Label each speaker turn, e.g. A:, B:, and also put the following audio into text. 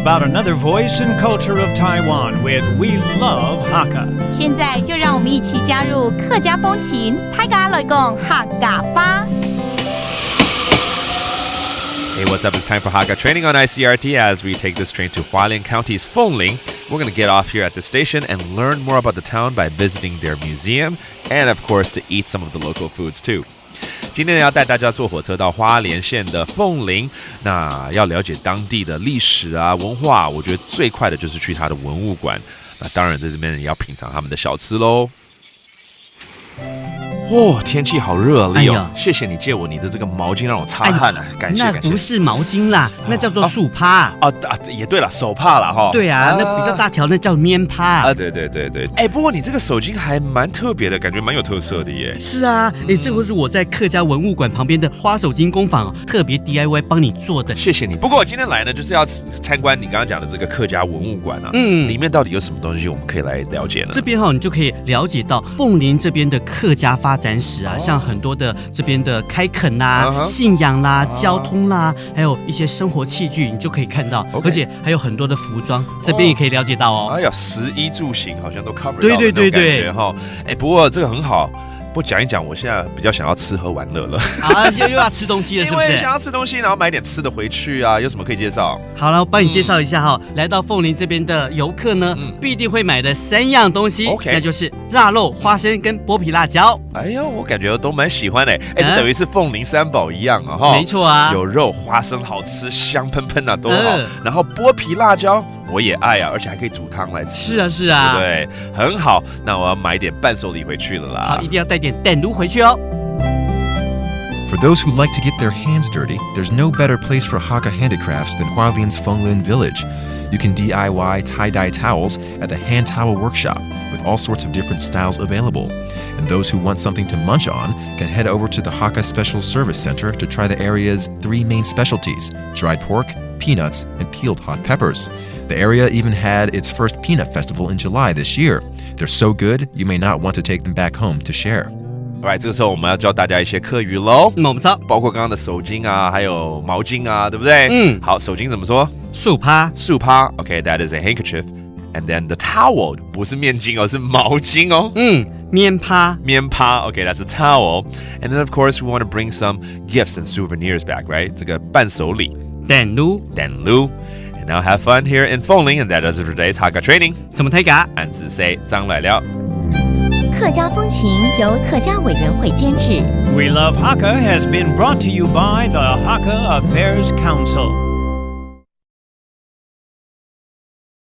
A: about another voice and culture of Taiwan with We Love Hakka.
B: 现在就让我们一起加入客家风情，大家来讲客家吧。
C: Hey, what's up? It's time for Hakka training on ICRT as we take this train to Hualien County's Fengling. We're going to get off here at the station and learn more about the town by visiting their museum and, of course, to eat some of the local foods too. 今天要带大家坐火车到花莲县的凤林，那要了解当地的历史啊、文化，我觉得最快的就是去它的文物馆。那当然在这边也要品尝他们的小吃喽。哦，天气好热啊，利友，谢谢你借我你的这个毛巾让我擦汗啊，感谢。
D: 那不是毛巾啦，那叫做树帕。
C: 也对了，手帕啦哈。
D: 对啊，那比较大条那叫棉帕
C: 啊。对。哎，不过你这个手巾还蛮特别的，感觉蛮有特色的耶。
D: 是啊，这个是我在客家文物馆旁边的花手巾工坊特别 DIY 帮你做的。
C: 谢谢你。不过我今天来呢，就是要参观你刚刚讲的这个客家文物馆啊。里面到底有什么东西我们可以来了解呢？
D: 这边你就可以了解到凤林这边的客家发展史啊，像很多的这边的开垦啦、信仰啦、交通啦，还有一些生活器具，你就可以看到，而且还有很多的服装，这边也可以了解到哦。
C: 哎呀，食衣住行好像都 cover 到的那种感觉哈。哎，不过这个很好。不讲一讲，我现在比较想要吃喝玩乐了
D: 啊！又要吃东西了，是不是？
C: 因为想要吃东西，然后买点吃的回去啊，有什么可以介绍？
D: 好了，我帮你介绍一下哈。来到凤林这边的游客呢，必定会买的3样东西，那就是腊肉、花生跟剥皮辣椒。
C: 哎呀，我感觉都蛮喜欢的，这等于是凤林三宝一样啊哈。
D: 没错啊，
C: 有肉、花生好吃，香喷喷啊，都好。然后剥皮辣椒我也爱啊，而且还可以煮汤来吃。
D: 是啊，
C: 对，很好。那我要买点伴手礼回去了啦。
D: 好，一定要带点蛋炉回去哦。
E: For those who like to get their hands dirty, there's no better place for Hakka handicrafts than Hualien's Fenglin Village. You can DIY tie-dye towels at the Hand Towel Workshop with all sorts of different styles available. And those who want something to munch on can head over to the Hakka Special Service Center to try the area's 3 main specialties: dried pork, peanuts, and peeled hot peppers. The area even had its first peanut festival in July this year. They're so good, you may not want to take them back home to share.Alright， 这个时候我们要教大家一些客语喽。
D: 我们说，
C: 包括刚刚的手巾啊，还有毛巾啊，对不对？好，手巾怎么说？
D: 树帕。
C: 树帕 ，OK，that is a handkerchief。And then the towel 不是面巾哦，是毛巾哦。
D: 棉帕。
C: 棉帕 ，OK，that's a towel。And then of course we want to bring some gifts and souvenirs back, right？ 这个伴手礼。
D: 蛋炉。
C: And now have fun here in Fengling, and that does it for today's Hakka training.
D: 什么太嘎？
C: 俺自 say 张来了。
B: 客家风情由客家委员会监制。
A: We Love Hakka has been brought to you by the Hakka Affairs Council.